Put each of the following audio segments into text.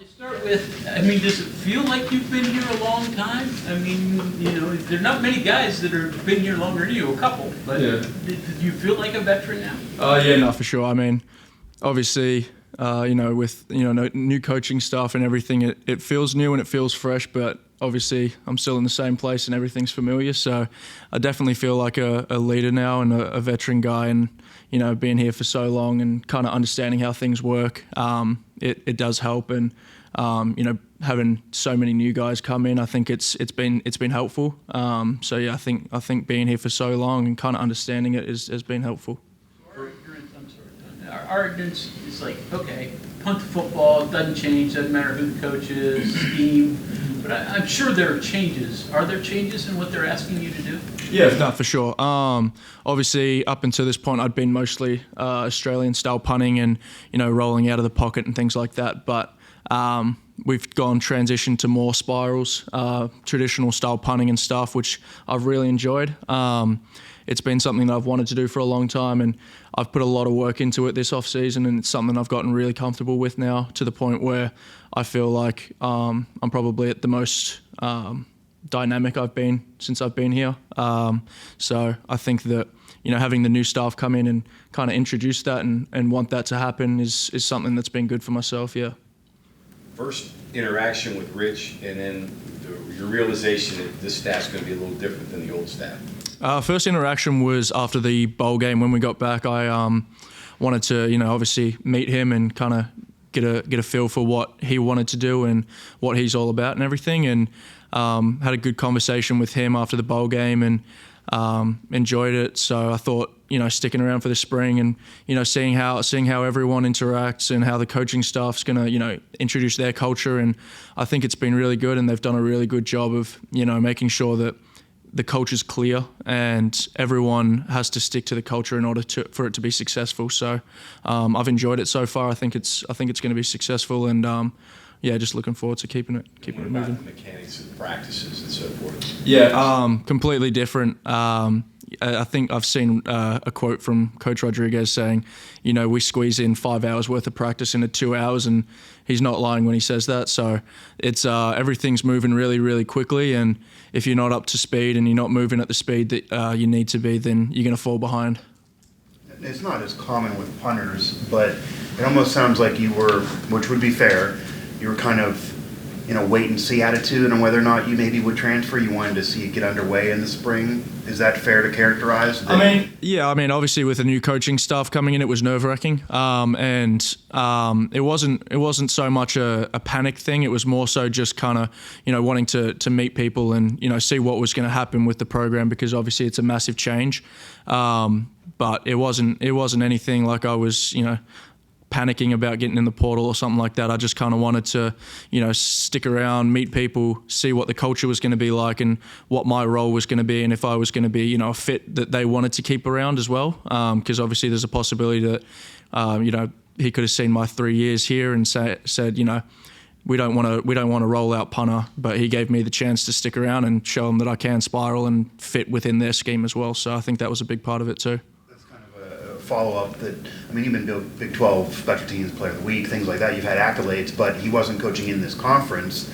Start with, I mean, does it feel like you've been here a long time? I mean, there are not many guys that have been here longer than you, a couple, but Yeah. do you feel like a veteran now? Yeah, no, for sure. I mean, obviously, with new coaching stuff and everything, it feels new and it feels fresh, but obviously I'm still in the same place and everything's familiar. So I definitely feel like a leader now and a veteran guy, and being here for so long and kind of understanding how things work, it does help. And having so many new guys come in, I think it's been helpful. So yeah, I think being here for so long and kind of understanding it has been helpful. Our ignorance is like, okay, punt football doesn't change, doesn't matter who the coach is, scheme, but I'm sure there are changes. Are there changes in what they're asking you to do? Yeah, no, for sure. Obviously, up until this point, I'd been mostly Australian-style punting and rolling out of the pocket and things like that. But we've transitioned to more spirals, traditional style punting and stuff, which I've really enjoyed. It's been something that I've wanted to do for a long time, and I've put a lot of work into it this off season, and it's something I've gotten really comfortable with now, to the point where I feel like I'm probably at the most dynamic I've been since I've been here. So I think that having the new staff come in and kind of introduce that and want that to happen is something that's been good for myself. Yeah. First interaction with Rich, and then your realization that this staff's going to be a little different than the old staff. First interaction was after the bowl game. When we got back, I wanted to, obviously meet him and kind of get a feel for what he wanted to do and what he's all about and everything. And had a good conversation with him after the bowl game and enjoyed it. So I thought, sticking around for the spring and seeing how everyone interacts and how the coaching staff's gonna introduce their culture. And I think it's been really good, and they've done a really good job of making sure that the culture's clear and everyone has to stick to the culture in order for it to be successful. So I've enjoyed it so far. I think it's going to be successful, and just looking forward to keeping it moving. The mechanics of practices and so forth. Yeah, completely different. I think I've seen a quote from Coach Rodriguez saying, we squeeze in 5 hours worth of practice into 2 hours, and he's not lying when he says that. So it's everything's moving really, really quickly, and if you're not up to speed and you're not moving at the speed that you need to be, then you're going to fall behind. It's not as common with punters, but it almost sounds like you were, which would be fair, you were kind of in a wait-and-see attitude on whether or not you maybe would transfer. You wanted to see it get underway in the spring. Is that fair to characterize? Obviously with the new coaching staff coming in, it was nerve-wracking, and it wasn't so much a panic thing. It was more so just kind of wanting to meet people and see what was going to happen with the program, because obviously it's a massive change. But it wasn't anything like I was panicking about getting in the portal or something like that. I just kind of wanted to, stick around, meet people, see what the culture was going to be like and what my role was going to be, and if I was going to be, a fit that they wanted to keep around as well. Because obviously there's a possibility that, he could have seen my 3 years here and said, we don't want to roll out punter, but he gave me the chance to stick around and show them that I can spiral and fit within their scheme as well. So I think that was a big part of it too. Follow-up that, you've been Big 12 Special Teams Player of the Week, things like that. You've had accolades, but he wasn't coaching in this conference.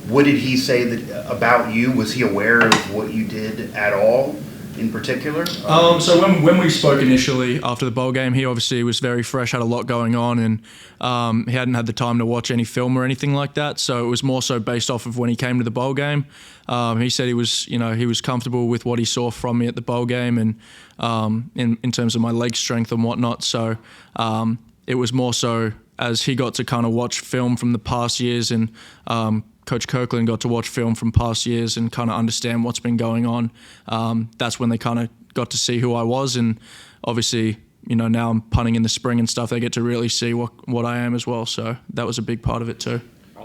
What did he say about you? Was he aware of what you did at all in particular? So when we spoke initially after the bowl game, he obviously was very fresh, had a lot going on, and he hadn't had the time to watch any film or anything like that. So it was more so based off of when he came to the bowl game. He said he was comfortable with what he saw from me at the bowl game, and in terms of my leg strength and whatnot. So it was more so as he got to kind of watch film from the past years, and Coach Kirkland got to watch film from past years and kind of understand what's been going on. That's when they kind of got to see who I was, and obviously, now I'm punting in the spring and stuff. They get to really see what I am as well. So that was a big part of it too.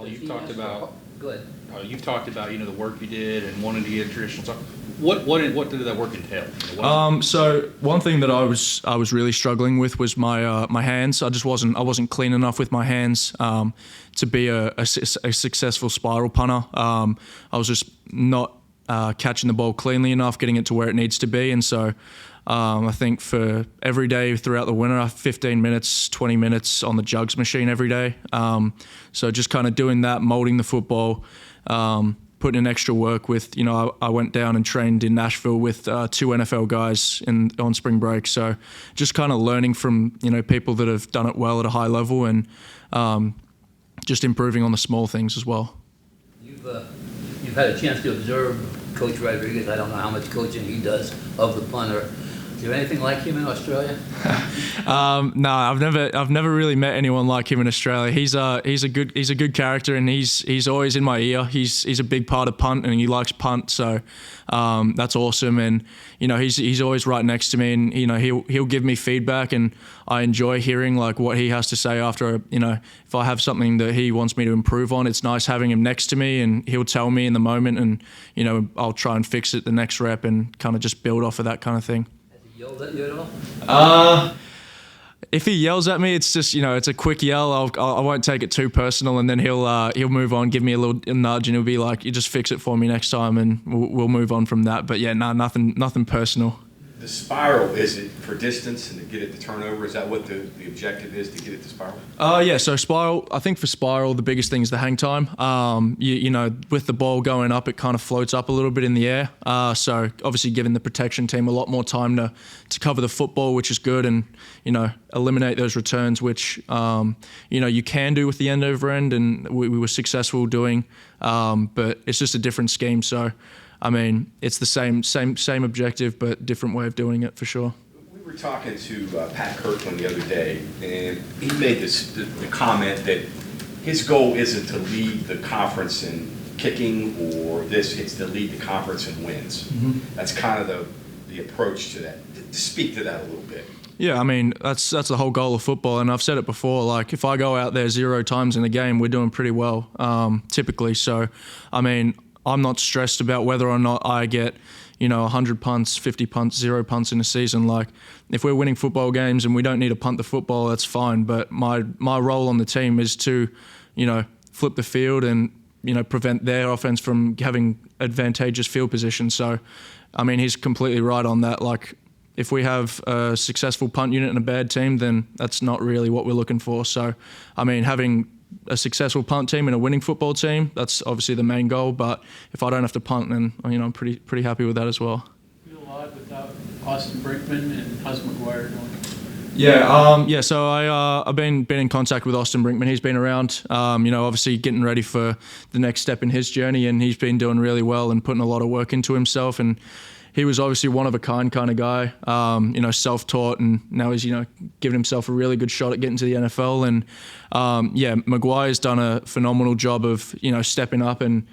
You've talked about. Go ahead. You've talked about the work you did and wanting to get traditional stuff. What did that work entail? So one thing that I was really struggling with was my hands. I wasn't clean enough with my hands to be a successful spiral punter. I was just not catching the ball cleanly enough, getting it to where it needs to be, and so I think for every day throughout the winter, 15 minutes, 20 minutes on the jugs machine every day. So just kind of doing that, molding the football, putting in extra work with, I went down and trained in Nashville with 2 NFL guys on spring break. So just kind of learning from, people that have done it well at a high level and just improving on the small things as well. You've had a chance to observe Coach Rodriguez. I don't know how much coaching he does of the punter. Is there anything like him in Australia? No, I've never really met anyone like him in Australia. He's a good character, and he's always in my ear. He's a big part of punt, and he likes punt, so that's awesome. And he's always right next to me, and he'll give me feedback, and I enjoy hearing like what he has to say after. If I have something that he wants me to improve on, it's nice having him next to me, and he'll tell me in the moment, and I'll try and fix it the next rep, and kind of just build off of that kind of thing. Yelled at you at all? If he yells at me, it's just it's a quick yell. I won't take it too personal, and then he'll move on, give me a little nudge, and he'll be like, "You just fix it for me next time," and we'll move on from that. But yeah, nothing personal. The spiral, is it for distance and to get it to turnover? Is that what the objective is, to get it to spiral? Yeah, so spiral, I think for spiral, the biggest thing is the hang time. With the ball going up, it kind of floats up a little bit in the air. So obviously giving the protection team a lot more time to cover the football, which is good, and, eliminate those returns, which, you can do with the end over end, and we were successful doing, but it's just a different scheme. So, it's the same objective, but different way of doing it for sure. We were talking to Pat Kirkland the other day, and he made the comment that his goal isn't to lead the conference in kicking or this; it's to lead the conference in wins. Mm-hmm. That's kind of the approach to that. To speak to that a little bit. Yeah, that's the whole goal of football, and I've said it before. Like, if I go out there 0 times in a game, we're doing pretty well, typically. So, I'm not stressed about whether or not I get, 100 punts, 50 punts, 0 punts in a season. Like, if we're winning football games and we don't need to punt the football, that's fine. But my role on the team is to, flip the field and, prevent their offense from having advantageous field position. So, he's completely right on that. Like, if we have a successful punt unit and a bad team, then that's not really what we're looking for. So, having a successful punt team and a winning football team, that's obviously the main goal. But if I don't have to punt, then I'm pretty happy with that as well. Feel a lot without Austin Brinkman and how's McGuire doing? Yeah. So I've been in contact with Austin Brinkman. He's been around, obviously getting ready for the next step in his journey, and he's been doing really well and putting a lot of work into himself. And he was obviously one of a kind of guy, self-taught, and now he's, giving himself a really good shot at getting to the NFL. And Maguire's done a phenomenal job of, stepping up, and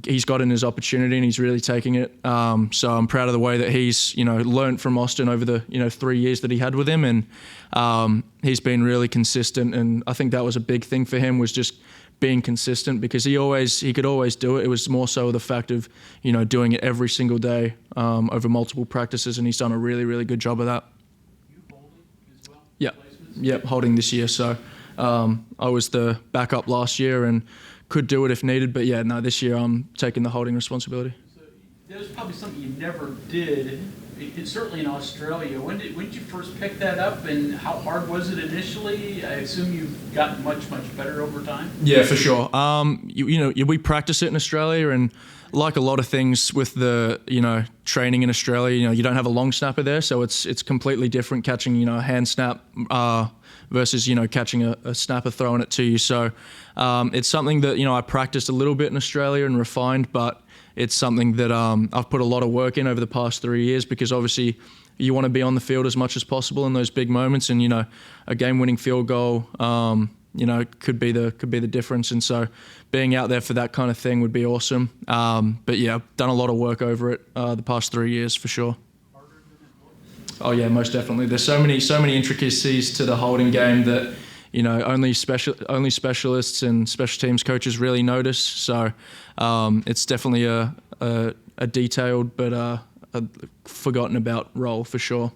he's gotten his opportunity and he's really taking it. So I'm proud of the way that he's, learned from Austin over the, 3 years that he had with him. And he's been really consistent. And I think that was a big thing for him, was just being consistent, because he could always do it. It was more so the fact of, doing it every single day over multiple practices, and he's done a really, really good job of that. You holding as well? Yep, holding this year. So I was the backup last year and could do it if needed, but this year I'm taking the holding responsibility. So that was probably something you never did, certainly in Australia. When did you first pick that up, and how hard was it initially? I assume you've gotten much better over time. Yeah, for sure. We practice it in Australia, and like a lot of things with the training in Australia, you don't have a long snapper there, so it's completely different catching a hand snap versus catching a snapper throwing it to you. So it's something that I practiced a little bit in Australia and refined, but it's something that I've put a lot of work in over the past 3 years, because obviously you want to be on the field as much as possible in those big moments, and a game-winning field goal could be the difference. And so being out there for that kind of thing would be awesome. But yeah, I've done a lot of work over it the past 3 years for sure. Oh yeah, most definitely. There's so many intricacies to the holding game that only specialists and special teams coaches really notice. So it's definitely a detailed but a forgotten about role for sure.